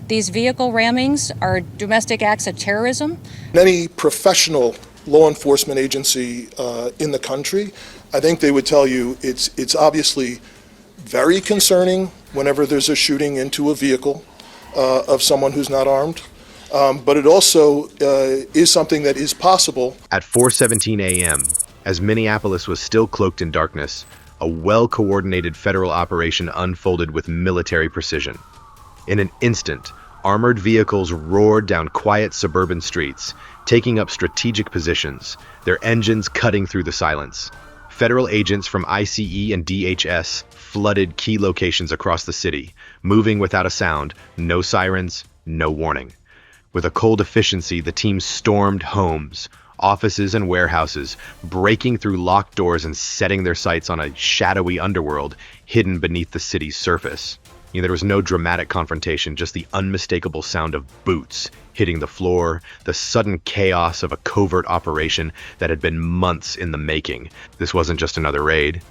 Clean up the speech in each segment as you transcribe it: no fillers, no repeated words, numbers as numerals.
These vehicle rammings are domestic acts of terrorism. Any professional law enforcement agency in the country, I think they would tell you it's obviously very concerning whenever there's a shooting into a vehicle of someone who's not armed. But it also is something that is possible. At 4:17 a.m., as Minneapolis was still cloaked in darkness, a well-coordinated federal operation unfolded with military precision. In an instant, armored vehicles roared down quiet suburban streets, taking up strategic positions, their engines cutting through the silence. Federal agents from ICE and DHS flooded key locations across the city, moving without a sound, no sirens, no warning. With a cold efficiency, the team stormed homes, offices, and warehouses, breaking through locked doors and setting their sights on a shadowy underworld hidden beneath the city's surface. There was no dramatic confrontation, just the unmistakable sound of boots hitting the floor, the sudden chaos of a covert operation that had been months in the making. This wasn't just another raid.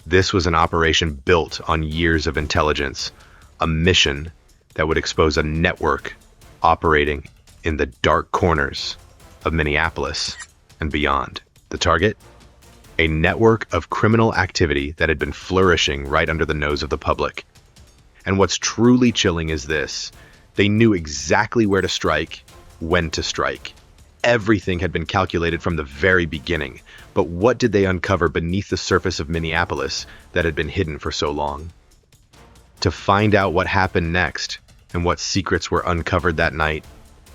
This was an operation built on years of intelligence, a mission that would expose a network operating in the dark corners of Minneapolis and beyond. The target? A network of criminal activity that had been flourishing right under the nose of the public. And what's truly chilling is this: they knew exactly where to strike, when to strike. Everything had been calculated from the very beginning. But what did they uncover beneath the surface of Minneapolis that had been hidden for so long? To find out what happened next and what secrets were uncovered that night,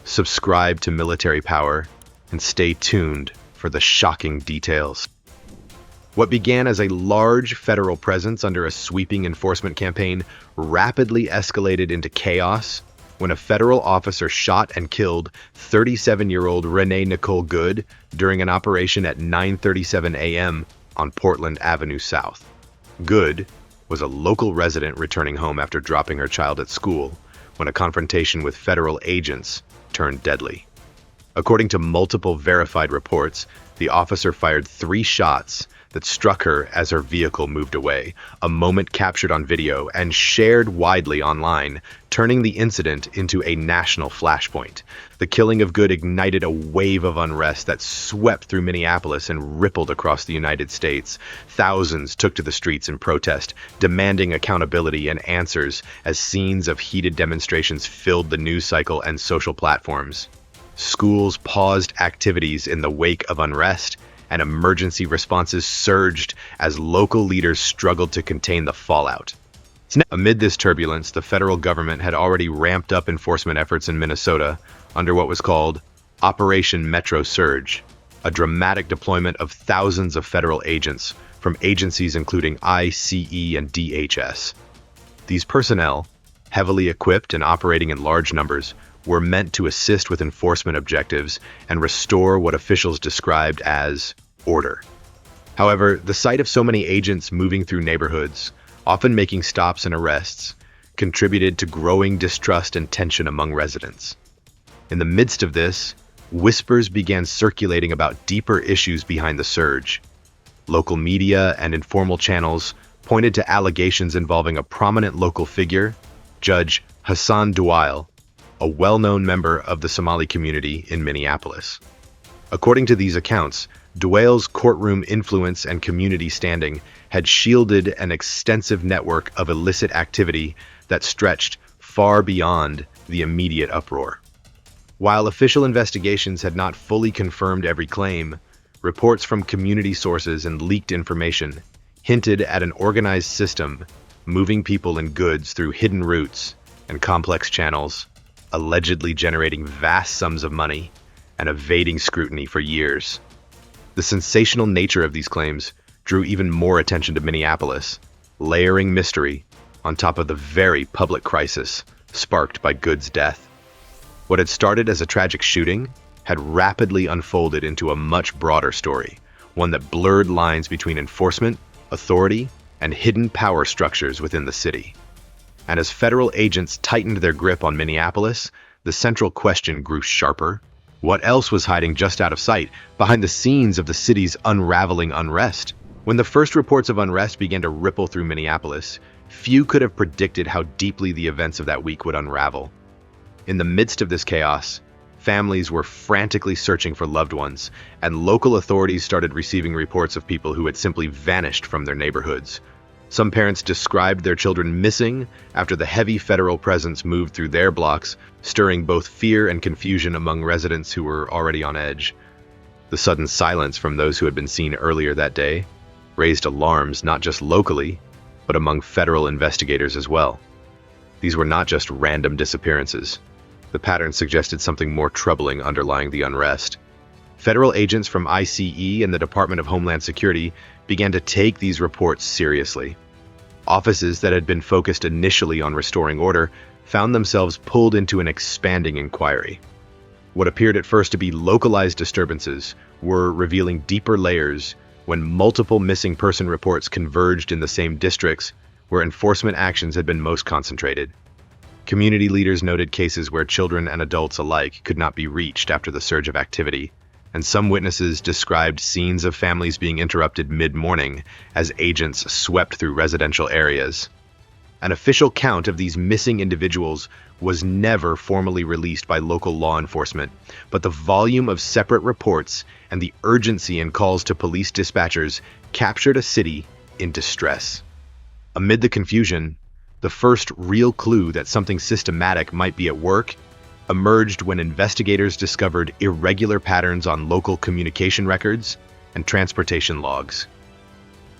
subscribe to Military Power and stay tuned for the shocking details. What began as a large federal presence under a sweeping enforcement campaign rapidly escalated into chaos when a federal officer shot and killed 37-year-old Renee Nicole Good during an operation at 9:37 a.m. on Portland Avenue South. Good was a local resident returning home after dropping her child at school when a confrontation with federal agents turned deadly. According to multiple verified reports, the officer fired 3 shots that struck her as her vehicle moved away, a moment captured on video and shared widely online, turning the incident into a national flashpoint. The killing of Good ignited a wave of unrest that swept through Minneapolis and rippled across the United States. Thousands took to the streets in protest, demanding accountability and answers as scenes of heated demonstrations filled the news cycle and social platforms. Schools paused activities in the wake of unrest, and emergency responses surged as local leaders struggled to contain the fallout. Amid this turbulence, the federal government had already ramped up enforcement efforts in Minnesota under what was called Operation Metro Surge, a dramatic deployment of thousands of federal agents from agencies including ICE and DHS. These personnel, heavily equipped and operating in large numbers, were meant to assist with enforcement objectives and restore what officials described as order. However, the sight of so many agents moving through neighborhoods, often making stops and arrests, contributed to growing distrust and tension among residents. In the midst of this, whispers began circulating about deeper issues behind the surge. Local media and informal channels pointed to allegations involving a prominent local figure, Judge Hassan Douail, a well-known member of the Somali community in Minneapolis. According to these accounts, Douail's courtroom influence and community standing had shielded an extensive network of illicit activity that stretched far beyond the immediate uproar. While official investigations had not fully confirmed every claim, reports from community sources and leaked information hinted at an organized system moving people and goods through hidden routes and complex channels, allegedly generating vast sums of money and evading scrutiny for years. The sensational nature of these claims drew even more attention to Minneapolis, layering mystery on top of the very public crisis sparked by Good's death. What had started as a tragic shooting had rapidly unfolded into a much broader story, one that blurred lines between enforcement, authority, and hidden power structures within the city. And as federal agents tightened their grip on Minneapolis, the central question grew sharper. What else was hiding just out of sight, behind the scenes of the city's unraveling unrest? When the first reports of unrest began to ripple through Minneapolis, Few could have predicted how deeply the events of that week would unravel. In the midst of this chaos, families were frantically searching for loved ones, and local authorities started receiving reports of people who had simply vanished from their neighborhoods. Some parents described their children missing after the heavy federal presence moved through their blocks, stirring both fear and confusion among residents who were already on edge. The sudden silence from those who had been seen earlier that day raised alarms not just locally, but among federal investigators as well. These were not just random disappearances. The pattern suggested something more troubling underlying the unrest. Federal agents from ICE and the Department of Homeland Security began to take these reports seriously. Offices that had been focused initially on restoring order found themselves pulled into an expanding inquiry. What appeared at first to be localized disturbances were revealing deeper layers when multiple missing person reports converged in the same districts where enforcement actions had been most concentrated. Community leaders noted cases where children and adults alike could not be reached after the surge of activity, and some witnesses described scenes of families being interrupted mid-morning as agents swept through residential areas. An official count of these missing individuals was never formally released by local law enforcement, but the volume of separate reports and the urgency in calls to police dispatchers captured a city in distress. Amid the confusion, the first real clue that something systematic might be at work emerged when investigators discovered irregular patterns on local communication records and transportation logs.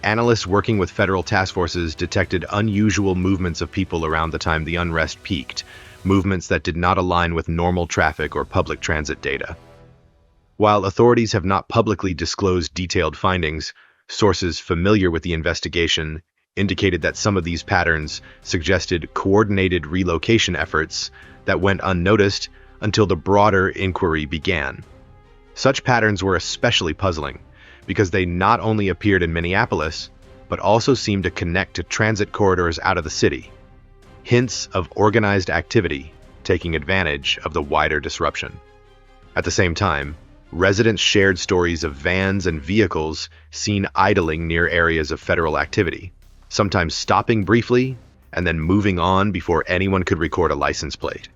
Analysts working with federal task forces detected unusual movements of people around the time the unrest peaked, movements that did not align with normal traffic or public transit data. While authorities have not publicly disclosed detailed findings, sources familiar with the investigation indicated that some of these patterns suggested coordinated relocation efforts that went unnoticed until the broader inquiry began. Such patterns were especially puzzling because they not only appeared in Minneapolis, but also seemed to connect to transit corridors out of the city. Hints of organized activity taking advantage of the wider disruption. At the same time, residents shared stories of vans and vehicles seen idling near areas of federal activity, sometimes stopping briefly and then moving on before anyone could record a license plate.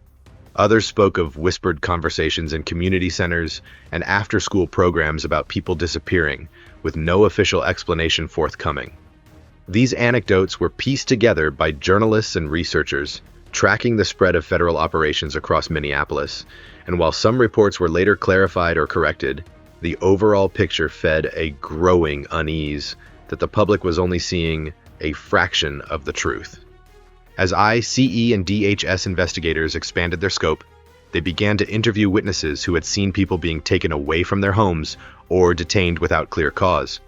Others spoke of whispered conversations in community centers and after-school programs about people disappearing, with no official explanation forthcoming. These anecdotes were pieced together by journalists and researchers, tracking the spread of federal operations across Minneapolis, and while some reports were later clarified or corrected, the overall picture fed a growing unease that the public was only seeing a fraction of the truth. As ICE and DHS investigators expanded their scope, they began to interview witnesses who had seen people being taken away from their homes or detained without clear cause.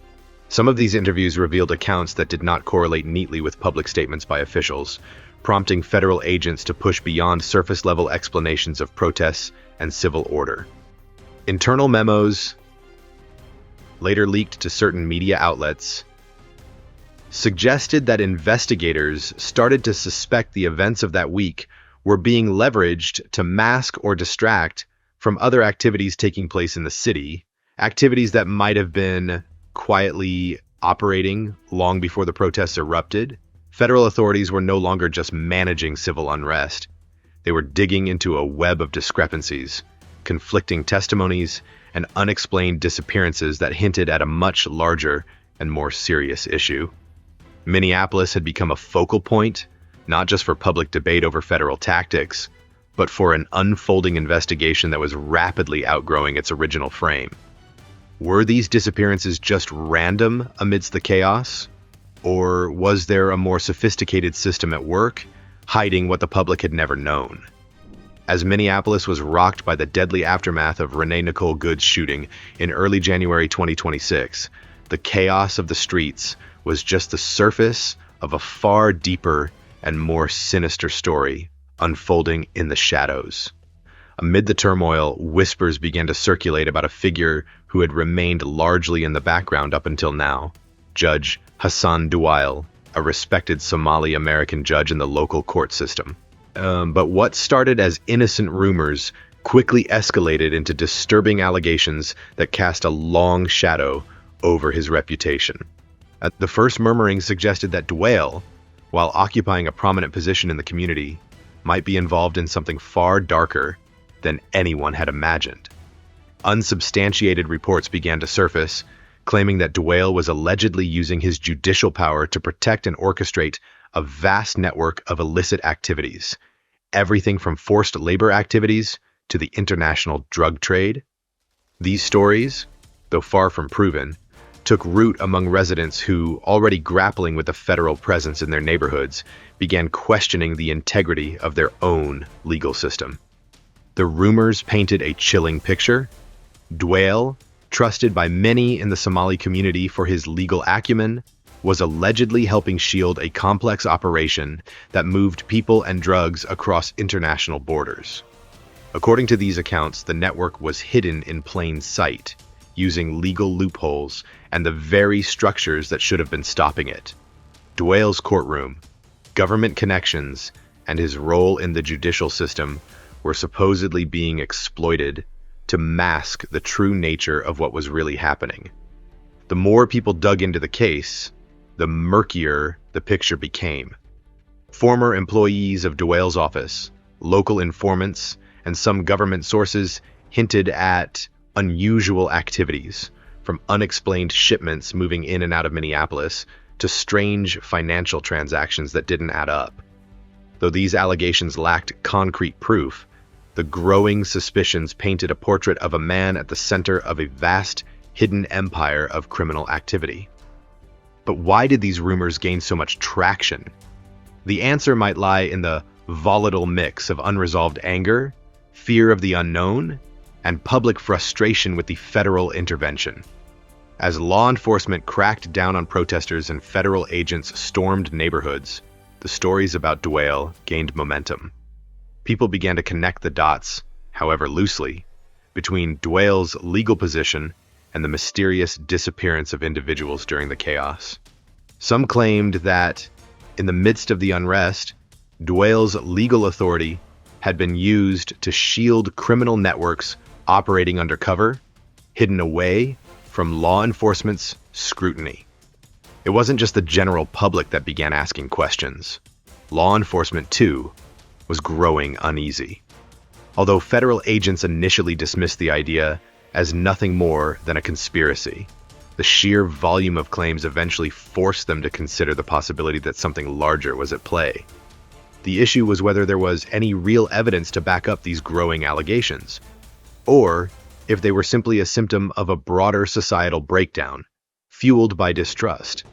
Some of these interviews revealed accounts that did not correlate neatly with public statements by officials, prompting federal agents to push beyond surface-level explanations of protests and civil order. Internal memos, later leaked to certain media outlets, suggested that investigators started to suspect the events of that week were being leveraged to mask or distract from other activities taking place in the city, activities that might have been quietly operating long before the protests erupted. Federal authorities were no longer just managing civil unrest. They were digging into a web of discrepancies, conflicting testimonies, and unexplained disappearances that hinted at a much larger and more serious issue. Minneapolis had become a focal point, not just for public debate over federal tactics, but for an unfolding investigation that was rapidly outgrowing its original frame. Were these disappearances just random amidst the chaos? Or was there a more sophisticated system at work, hiding what the public had never known? As Minneapolis was rocked by the deadly aftermath of Renee Nicole Good's shooting in early January 2026, the chaos of the streets was just the surface of a far deeper and more sinister story unfolding in the shadows. Amid the turmoil, whispers began to circulate about a figure who had remained largely in the background up until now, Judge Hassan Douail, a respected Somali-American judge in the local court system. But what started as innocent rumors quickly escalated into disturbing allegations that cast a long shadow over his reputation. The first murmuring suggested that Douail, while occupying a prominent position in the community, might be involved in something far darker than anyone had imagined. Unsubstantiated reports began to surface, claiming that Dwale was allegedly using his judicial power to protect and orchestrate a vast network of illicit activities, everything from forced labor activities to the international drug trade. These stories, though far from proven, took root among residents who, already grappling with the federal presence in their neighborhoods, began questioning the integrity of their own legal system. The rumors painted a chilling picture. Dwale, trusted by many in the Somali community for his legal acumen, was allegedly helping shield a complex operation that moved people and drugs across international borders. According to these accounts, the network was hidden in plain sight, using legal loopholes and the very structures that should have been stopping it. Dwale's courtroom, government connections, and his role in the judicial system were supposedly being exploited to mask the true nature of what was really happening. The more people dug into the case, the murkier the picture became. Former employees of Dwale's office, local informants, and some government sources hinted at unusual activities, from unexplained shipments moving in and out of Minneapolis to strange financial transactions that didn't add up. Though these allegations lacked concrete proof, the growing suspicions painted a portrait of a man at the center of a vast, hidden empire of criminal activity. But why did these rumors gain so much traction? The answer might lie in the volatile mix of unresolved anger, fear of the unknown, and public frustration with the federal intervention. As law enforcement cracked down on protesters and federal agents stormed neighborhoods, the stories about Dwale gained momentum. People began to connect the dots, however loosely, between Dwale's legal position and the mysterious disappearance of individuals during the chaos. Some claimed that, in the midst of the unrest, Dwale's legal authority had been used to shield criminal networks operating undercover, hidden away from law enforcement's scrutiny. It wasn't just the general public that began asking questions. Law enforcement, too, was growing uneasy. Although federal agents initially dismissed the idea as nothing more than a conspiracy, the sheer volume of claims eventually forced them to consider the possibility that something larger was at play. The issue was whether there was any real evidence to back up these growing allegations, or if they were simply a symptom of a broader societal breakdown, fueled by distrust.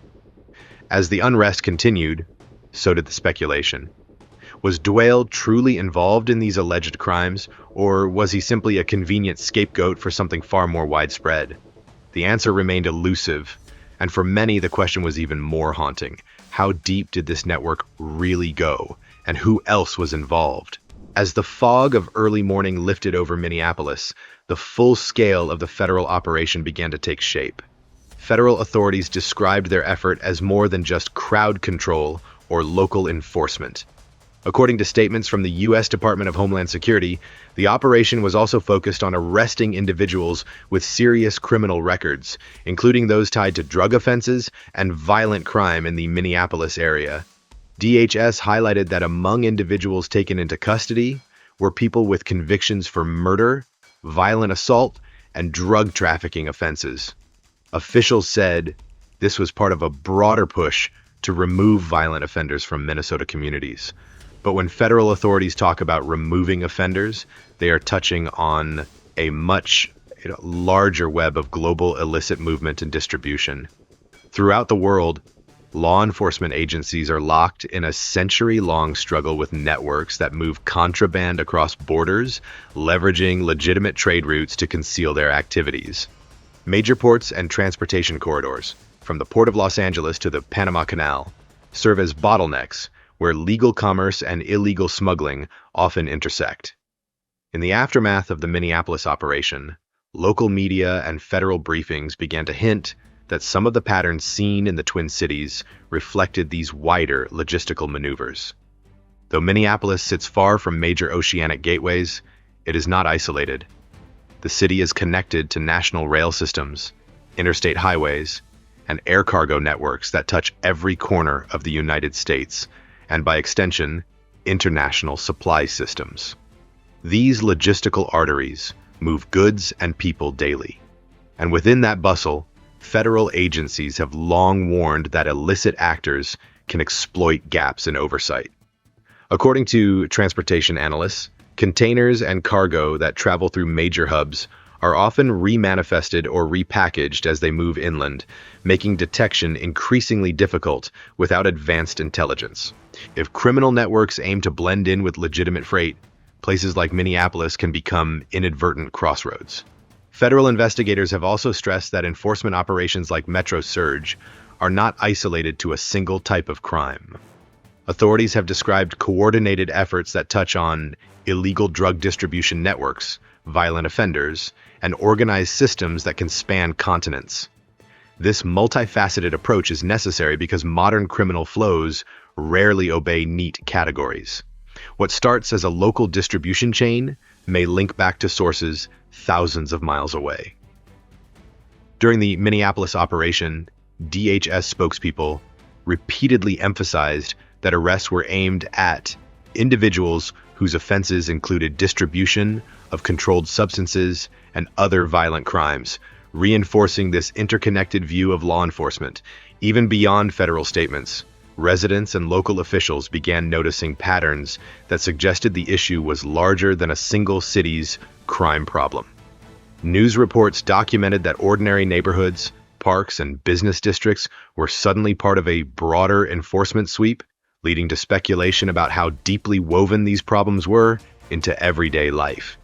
As the unrest continued, so did the speculation. Was Dwale truly involved in these alleged crimes, or was he simply a convenient scapegoat for something far more widespread? The answer remained elusive, and for many the question was even more haunting. How deep did this network really go, and who else was involved? As the fog of early morning lifted over Minneapolis, the full scale of the federal operation began to take shape. Federal authorities described their effort as more than just crowd control or local enforcement. According to statements from the U.S. Department of Homeland Security, the operation was also focused on arresting individuals with serious criminal records, including those tied to drug offenses and violent crime in the Minneapolis area. DHS highlighted that among individuals taken into custody were people with convictions for murder, violent assault, and drug trafficking offenses. Officials said this was part of a broader push to remove violent offenders from Minnesota communities. But when federal authorities talk about removing offenders, they are touching on a much larger web of global illicit movement and distribution. Throughout the world, law enforcement agencies are locked in a century-long struggle with networks that move contraband across borders, leveraging legitimate trade routes to conceal their activities. Major ports and transportation corridors, from the Port of Los Angeles to the Panama Canal, serve as bottlenecks where legal commerce and illegal smuggling often intersect. In the aftermath of the Minneapolis operation, local media and federal briefings began to hint that some of the patterns seen in the Twin Cities reflected these wider logistical maneuvers. Though Minneapolis sits far from major oceanic gateways, it is not isolated. The city is connected to national rail systems, interstate highways, and air cargo networks that touch every corner of the United States, and by extension, international supply systems. These logistical arteries move goods and people daily. And within that bustle, federal agencies have long warned that illicit actors can exploit gaps in oversight. According to transportation analysts, containers and cargo that travel through major hubs are often remanifested or repackaged as they move inland, making detection increasingly difficult without advanced intelligence. If criminal networks aim to blend in with legitimate freight, places like Minneapolis can become inadvertent crossroads. Federal investigators have also stressed that enforcement operations like Metro Surge are not isolated to a single type of crime. Authorities have described coordinated efforts that touch on illegal drug distribution networks, violent offenders, and organized systems that can span continents. This multifaceted approach is necessary because modern criminal flows rarely obey neat categories. What starts as a local distribution chain may link back to sources thousands of miles away. During the Minneapolis operation, DHS spokespeople repeatedly emphasized that arrests were aimed at individuals whose offenses included distribution of controlled substances and other violent crimes, reinforcing this interconnected view of law enforcement. Even beyond federal statements, residents and local officials began noticing patterns that suggested the issue was larger than a single city's crime problem. News reports documented that ordinary neighborhoods, parks, and business districts were suddenly part of a broader enforcement sweep, leading to speculation about how deeply woven these problems were into everyday life.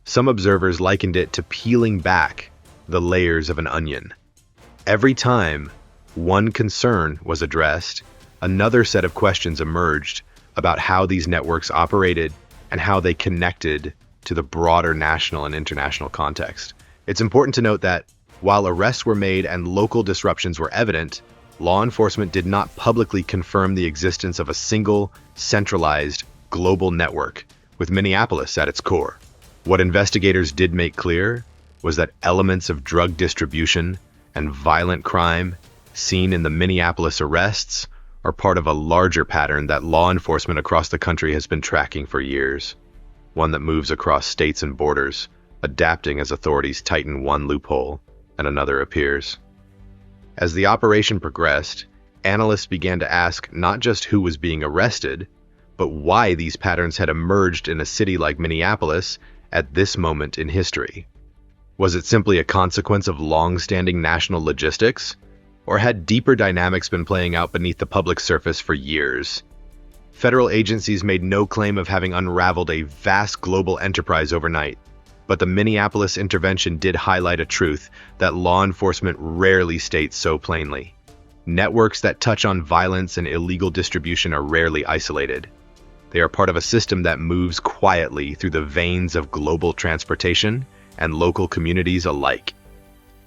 Some observers likened it to peeling back the layers of an onion. Every time one concern was addressed, another set of questions emerged about how these networks operated and how they connected to the broader national and international context. It's important to note that while arrests were made and local disruptions were evident, law enforcement did not publicly confirm the existence of a single, centralized, global network, with Minneapolis at its core. What investigators did make clear was that elements of drug distribution and violent crime seen in the Minneapolis arrests are part of a larger pattern that law enforcement across the country has been tracking for years, one that moves across states and borders, adapting as authorities tighten one loophole and another appears. As the operation progressed, analysts began to ask not just who was being arrested, but why these patterns had emerged in a city like Minneapolis at this moment in history. Was it simply a consequence of long-standing national logistics, or had deeper dynamics been playing out beneath the public surface for years? Federal agencies made no claim of having unraveled a vast global enterprise overnight, but the Minneapolis intervention did highlight a truth that law enforcement rarely states so plainly. Networks that touch on violence and illegal distribution are rarely isolated. They are part of a system that moves quietly through the veins of global transportation and local communities alike.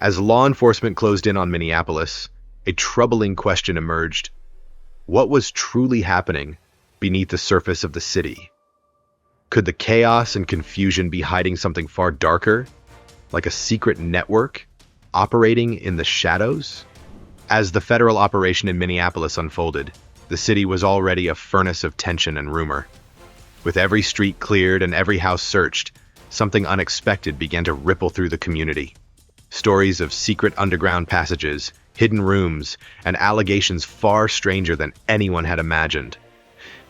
As law enforcement closed in on Minneapolis, a troubling question emerged. What was truly happening beneath the surface of the city? Could the chaos and confusion be hiding something far darker, like a secret network operating in the shadows? As the federal operation in Minneapolis unfolded, the city was already a furnace of tension and rumor. With every street cleared and every house searched, something unexpected began to ripple through the community. Stories of secret underground passages, hidden rooms, and allegations far stranger than anyone had imagined.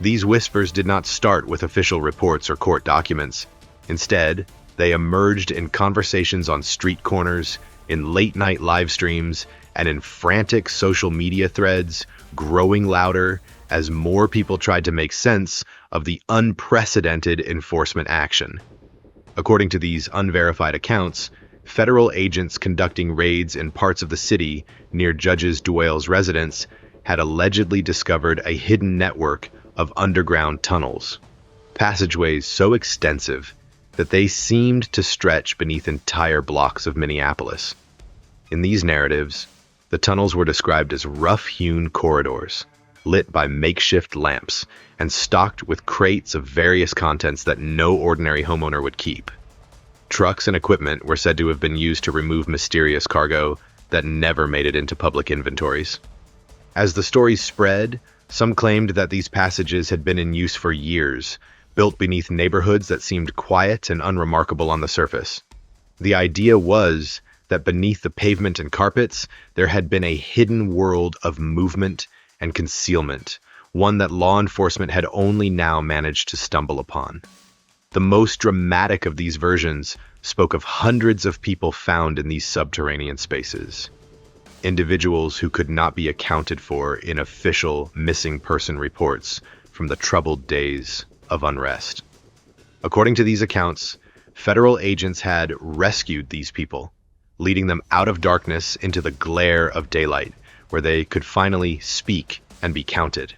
These whispers did not start with official reports or court documents. Instead, they emerged in conversations on street corners, in late-night live streams, and in frantic social media threads, growing louder as more people tried to make sense of the unprecedented enforcement action. According to these unverified accounts, federal agents conducting raids in parts of the city near Judge Duell's residence had allegedly discovered a hidden network of underground tunnels, passageways so extensive that they seemed to stretch beneath entire blocks of Minneapolis. In these narratives, the tunnels were described as rough-hewn corridors, lit by makeshift lamps and stocked with crates of various contents that no ordinary homeowner would keep. Trucks and equipment were said to have been used to remove mysterious cargo, that never made it into public inventories. As the stories spread, some claimed that these passages had been in use for years, built beneath neighborhoods that seemed quiet and unremarkable on the surface. The idea was that beneath the pavement and carpets, there had been a hidden world of movement and concealment, one that law enforcement had only now managed to stumble upon. The most dramatic of these versions spoke of hundreds of people found in these subterranean spaces. Individuals who could not be accounted for in official missing person reports from the troubled days of unrest. According to these accounts, federal agents had rescued these people, leading them out of darkness into the glare of daylight, where they could finally speak and be counted.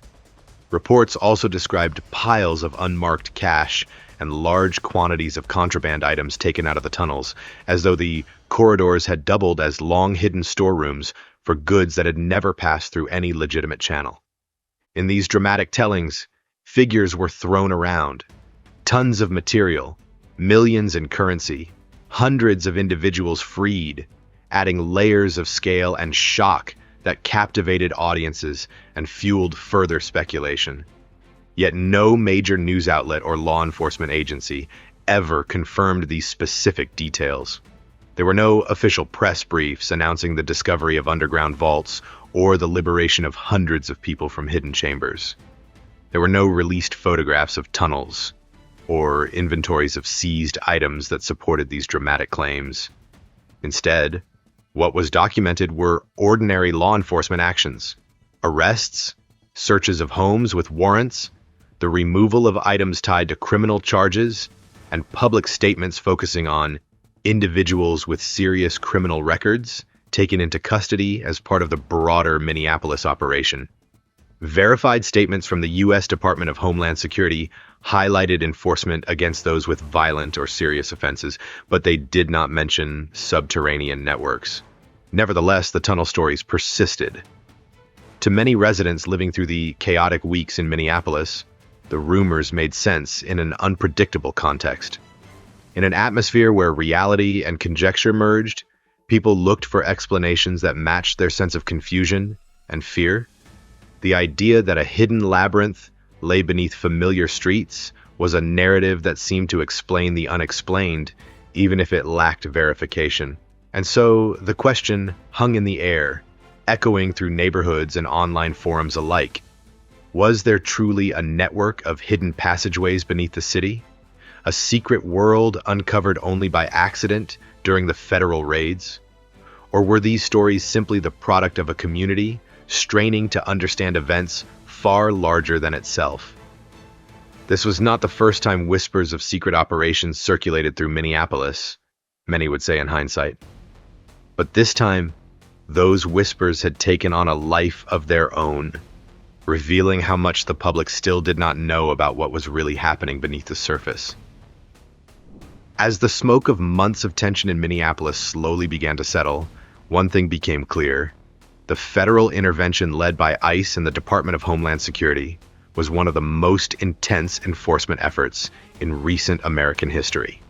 Reports also described piles of unmarked cash and large quantities of contraband items taken out of the tunnels, as though the corridors had doubled as long-hidden storerooms for goods that had never passed through any legitimate channel. In these dramatic tellings, figures were thrown around. Tons of material, millions in currency, hundreds of individuals freed, adding layers of scale and shock that captivated audiences and fueled further speculation. Yet no major news outlet or law enforcement agency ever confirmed these specific details. There were no official press briefs announcing the discovery of underground vaults or the liberation of hundreds of people from hidden chambers. There were no released photographs of tunnels or inventories of seized items that supported these dramatic claims. Instead, what was documented were ordinary law enforcement actions: arrests, searches of homes with warrants, the removal of items tied to criminal charges, and public statements focusing on individuals with serious criminal records taken into custody as part of the broader Minneapolis operation. Verified statements from the U.S. Department of Homeland Security highlighted enforcement against those with violent or serious offenses, but they did not mention subterranean networks. Nevertheless, the tunnel stories persisted. To many residents living through the chaotic weeks in Minneapolis, the rumors made sense in an unpredictable context. In an atmosphere where reality and conjecture merged, people looked for explanations that matched their sense of confusion and fear. The idea that a hidden labyrinth lay beneath familiar streets was a narrative that seemed to explain the unexplained, even if it lacked verification. And so the question hung in the air, echoing through neighborhoods and online forums alike. Was there truly a network of hidden passageways beneath the city? A secret world uncovered only by accident during the federal raids? Or were these stories simply the product of a community straining to understand events far larger than itself? This was not the first time whispers of secret operations circulated through Minneapolis, many would say in hindsight. But this time, those whispers had taken on a life of their own, revealing how much the public still did not know about what was really happening beneath the surface. As the smoke of months of tension in Minneapolis slowly began to settle, one thing became clear. The federal intervention led by ICE and the Department of Homeland Security was one of the most intense enforcement efforts in recent American history.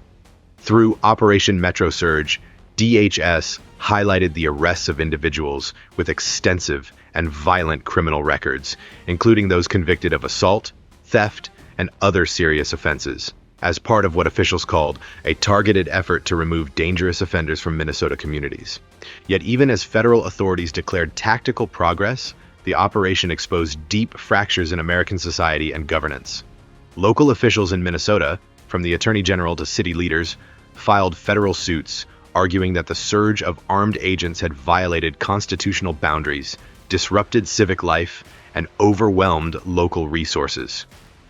Through Operation Metro Surge, DHS highlighted the arrests of individuals with extensive and violent criminal records, including those convicted of assault, theft, and other serious offenses, as part of what officials called a targeted effort to remove dangerous offenders from Minnesota communities. Yet even as federal authorities declared tactical progress, the operation exposed deep fractures in American society and governance. Local officials in Minnesota, from the Attorney General to city leaders, filed federal suits arguing that the surge of armed agents had violated constitutional boundaries, disrupted civic life, and overwhelmed local resources.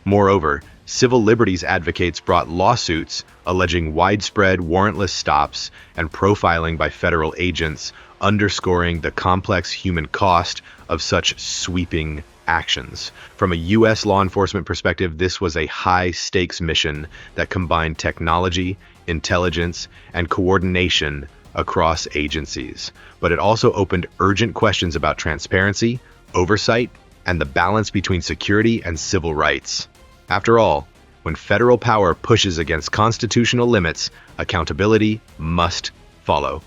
Moreover, civil liberties advocates brought lawsuits alleging widespread warrantless stops and profiling by federal agents, underscoring the complex human cost of such sweeping actions. From a U.S. law enforcement perspective, this was a high-stakes mission that combined technology, intelligence, and coordination across agencies. But it also opened urgent questions about transparency, oversight, and the balance between security and civil rights. After all, when federal power pushes against constitutional limits, accountability must follow.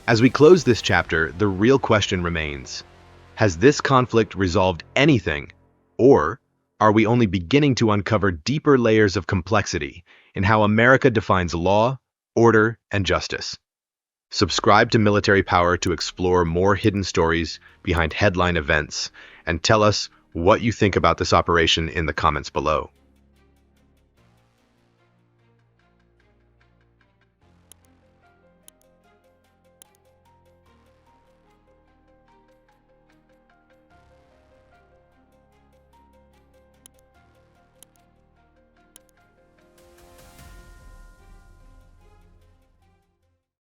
As we close this chapter, the real question remains: has this conflict resolved anything, or are we only beginning to uncover deeper layers of complexity in how America defines law, order, and justice? Subscribe to Military Power to explore more hidden stories behind headline events, and tell us what you think about this operation in the comments below.